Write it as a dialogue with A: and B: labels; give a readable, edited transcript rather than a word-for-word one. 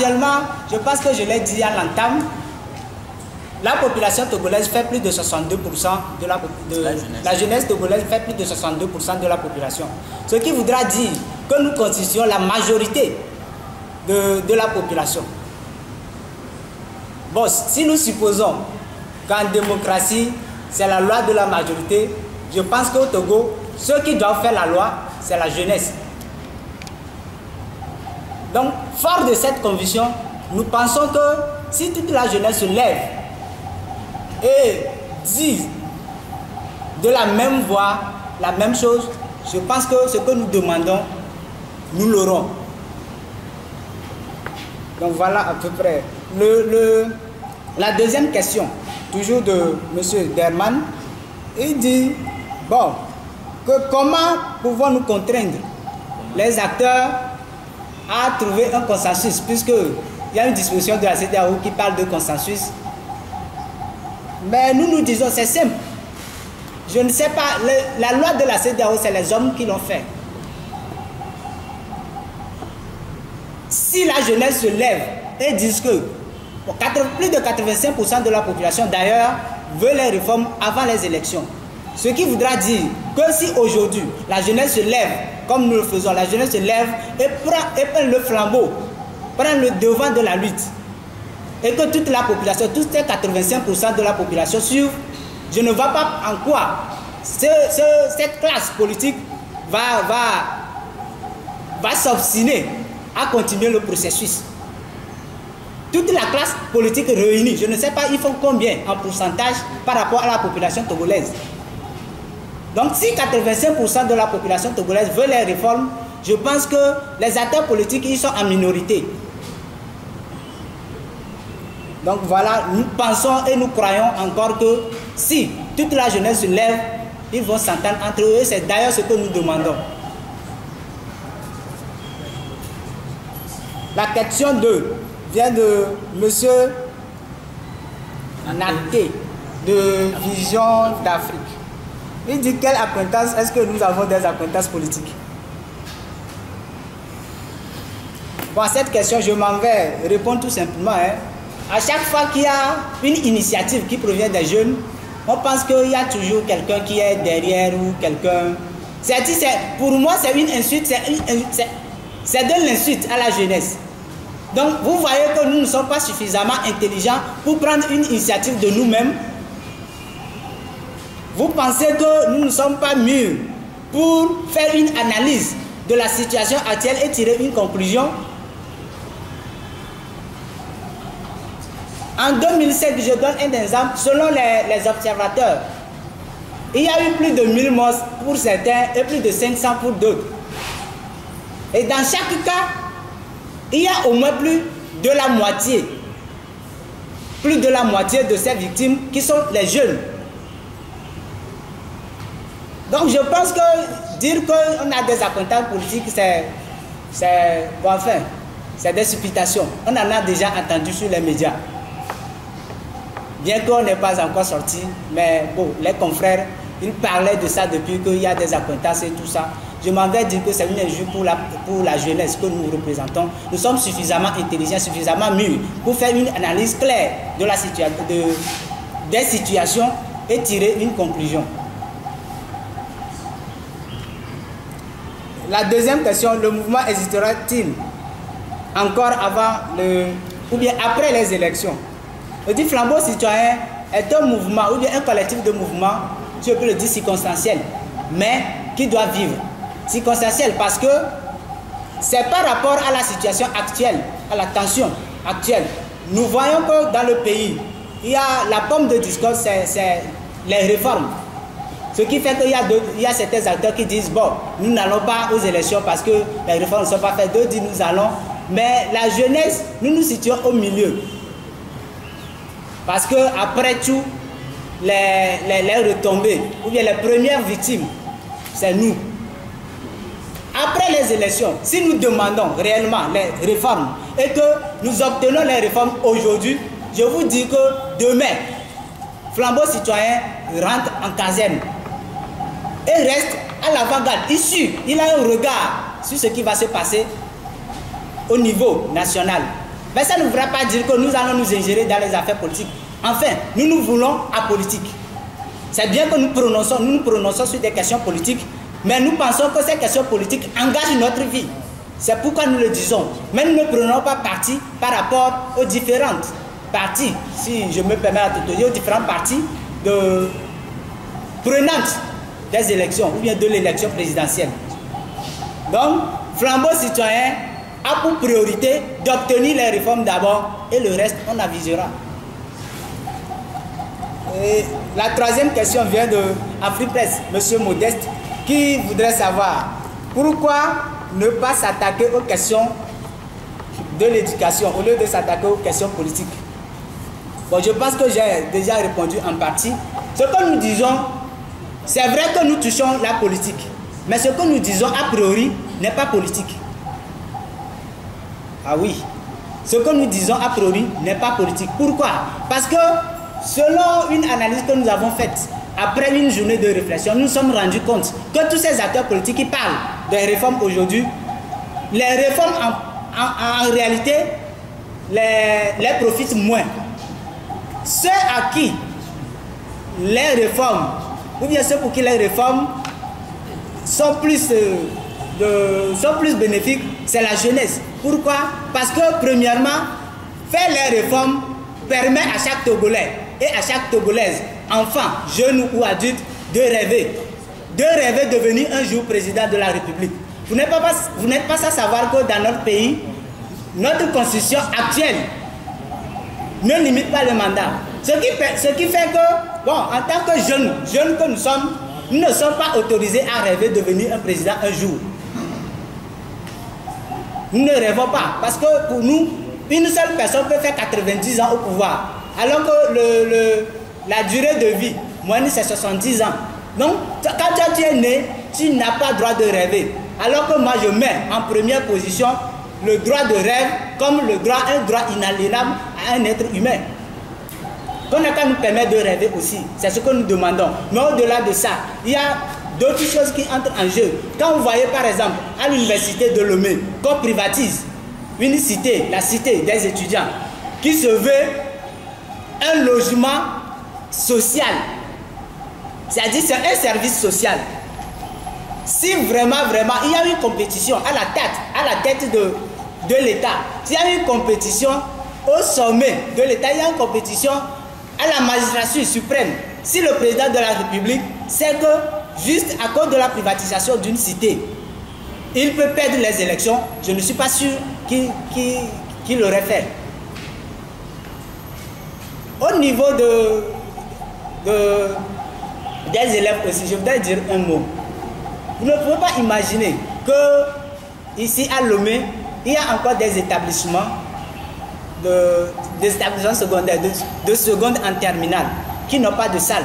A: Actuellement, je pense que je l'ai dit à l'entame, la population togolaise fait plus de 62% de la jeunesse togolaise fait plus de 62% de la population. Ce qui voudra dire que nous constituons la majorité de la population. Bon, si nous supposons qu'en démocratie, c'est la loi de la majorité, je pense qu'au Togo, ceux qui doivent faire la loi, c'est la jeunesse. Donc, fort de cette conviction, nous pensons que si toute la jeunesse se lève et dit de la même voix, la même chose, je pense que ce que nous demandons, nous l'aurons. Donc voilà à peu près. La deuxième question, toujours de M. Derman, il dit, bon, que comment pouvons-nous contraindre les acteurs à trouver un consensus, puisqu'il y a une disposition de la CEDEAO qui parle de consensus. Mais nous disons, c'est simple. Je ne sais pas, la loi de la CEDEAO, c'est les hommes qui l'ont fait. Si la jeunesse se lève et dit que plus de 85% de la population d'ailleurs veut les réformes avant les élections, ce qui voudra dire que si aujourd'hui la jeunesse se lève, comme nous le faisons, la jeunesse se lève et prend le flambeau, prend le devant de la lutte, et que toute la population, tous ces 85% de la population suivent, je ne vois pas en quoi cette classe politique va s'obstiner à continuer le processus. Toute la classe politique réunie, je ne sais pas, ils font combien en pourcentage par rapport à la population togolaise. Donc si 85% de la population togolaise veut les réformes, je pense que les acteurs politiques, ils sont en minorité. Donc voilà, nous pensons et nous croyons encore que si toute la jeunesse se lève, ils vont s'entendre entre eux. C'est d'ailleurs ce que nous demandons. La question 2 vient de M. Naté de Vision d'Afrique. Il dit quelle acquaintance est-ce que nous avons des acquaintances politiques? Bon, à cette question, je m'en vais répondre tout simplement. À chaque fois qu'il y a une initiative qui provient des jeunes, on pense qu'il y a toujours quelqu'un qui est derrière ou quelqu'un. Pour moi, c'est une insulte, c'est de l'insulte à la jeunesse. Donc, vous voyez que nous ne sommes pas suffisamment intelligents pour prendre une initiative de nous-mêmes. Vous pensez que nous ne sommes pas mûrs pour faire une analyse de la situation actuelle et tirer une conclusion? En 2007, je donne un exemple, selon les observateurs, il y a eu plus de 1000 morts pour certains et plus de 500 pour d'autres. Et dans chaque cas, il y a au moins plus de la moitié de ces victimes qui sont les jeunes. Donc je pense que dire qu'on a des acquaintances politiques, c'est des supputations. On en a déjà entendu sur les médias. Bien qu'on n'ait pas encore sorti, mais bon, les confrères, ils parlaient de ça depuis qu'il y a des acquaintances et tout ça. Je m'en vais dire que c'est une injure pour la jeunesse que nous représentons. Nous sommes suffisamment intelligents, suffisamment mûrs pour faire une analyse claire de la situation, des situations et tirer une conclusion. La deuxième question, le mouvement hésitera-t-il encore avant ou bien après les élections? Le dit Flambeau Citoyen est un mouvement ou bien un collectif de mouvements, je peux le dire circonstanciel, mais qui doit vivre. Circonstanciel parce que c'est par rapport à la situation actuelle, à la tension actuelle. Nous voyons que dans le pays, il y a la pomme de discorde, c'est les réformes. Ce qui fait qu'il y a certains acteurs qui disent, bon, nous n'allons pas aux élections parce que les réformes ne sont pas faites. D'autres disent, nous allons. Mais la jeunesse, nous nous situons au milieu. Parce que après tout, les retombées, ou bien les premières victimes, c'est nous. Après les élections, si nous demandons réellement les réformes et que nous obtenons les réformes aujourd'hui, je vous dis que demain, Flambeau Citoyen rentre en caserne et reste à l'avant-garde. Il a un regard sur ce qui va se passer au niveau national. Mais ça ne voudra pas dire que nous allons nous ingérer dans les affaires politiques. Enfin, nous voulons apolitique. C'est bien que nous nous prononçons sur des questions politiques, mais nous pensons que ces questions politiques engagent notre vie. C'est pourquoi nous le disons. Mais nous ne prenons pas parti par rapport aux différentes parties, si je me permets de dire, aux différentes parties prenantes des élections ou bien de l'élection présidentielle. Donc, Flambeau Citoyen a pour priorité d'obtenir les réformes d'abord et le reste, on avisera. Et la troisième question vient de Afripresse, M. Modeste, qui voudrait savoir pourquoi ne pas s'attaquer aux questions de l'éducation au lieu de s'attaquer aux questions politiques. Bon, je pense que j'ai déjà répondu en partie. Ce que nous disons, c'est vrai que nous touchons la politique, mais ce que nous disons a priori n'est pas politique. Ah oui, ce que nous disons a priori n'est pas politique. Pourquoi? Parce que selon une analyse que nous avons faite, après une journée de réflexion, nous nous sommes rendus compte que tous ces acteurs politiques qui parlent des réformes aujourd'hui, les réformes en réalité les profitent moins. Ceux à qui les réformes, ou bien ceux pour qui les réformes sont plus bénéfiques, c'est la jeunesse. Pourquoi? Parce que premièrement, faire les réformes permet à chaque Togolais et à chaque Togolaise, enfant, jeune ou adulte, de rêver de devenir un jour président de la République. Vous n'êtes pas sans savoir que dans notre pays, notre constitution actuelle ne limite pas le mandat. Ce qui fait que, bon, en tant que jeunes que nous sommes, nous ne sommes pas autorisés à rêver de devenir un président un jour. Nous ne rêvons pas, parce que pour nous, une seule personne peut faire 90 ans au pouvoir, alors que la durée de vie moyenne c'est 70 ans. Donc, quand tu es né, tu n'as pas le droit de rêver. Alors que moi, je mets en première position le droit de rêve comme un droit inaliénable à un être humain. Qu'on n'a qu'à nous permettre de rêver aussi. C'est ce que nous demandons. Mais au-delà de ça, il y a d'autres choses qui entrent en jeu. Quand vous voyez par exemple à l'université de Lomé qu'on privatise une cité, la cité des étudiants, qui se veut un logement social, c'est-à-dire c'est un service social. Si vraiment il y a une compétition à la tête de l'État, s'il y a une compétition au sommet de l'État, il y a une compétition à la magistrature suprême, si le président de la République sait que juste à cause de la privatisation d'une cité, il peut perdre les élections, je ne suis pas sûr qu'il l'aurait fait. Au niveau des élèves aussi, je voudrais dire un mot. Vous ne pouvez pas imaginer que ici à Lomé, il y a encore des établissements secondaires, de seconde en terminale, qui n'ont pas de salle.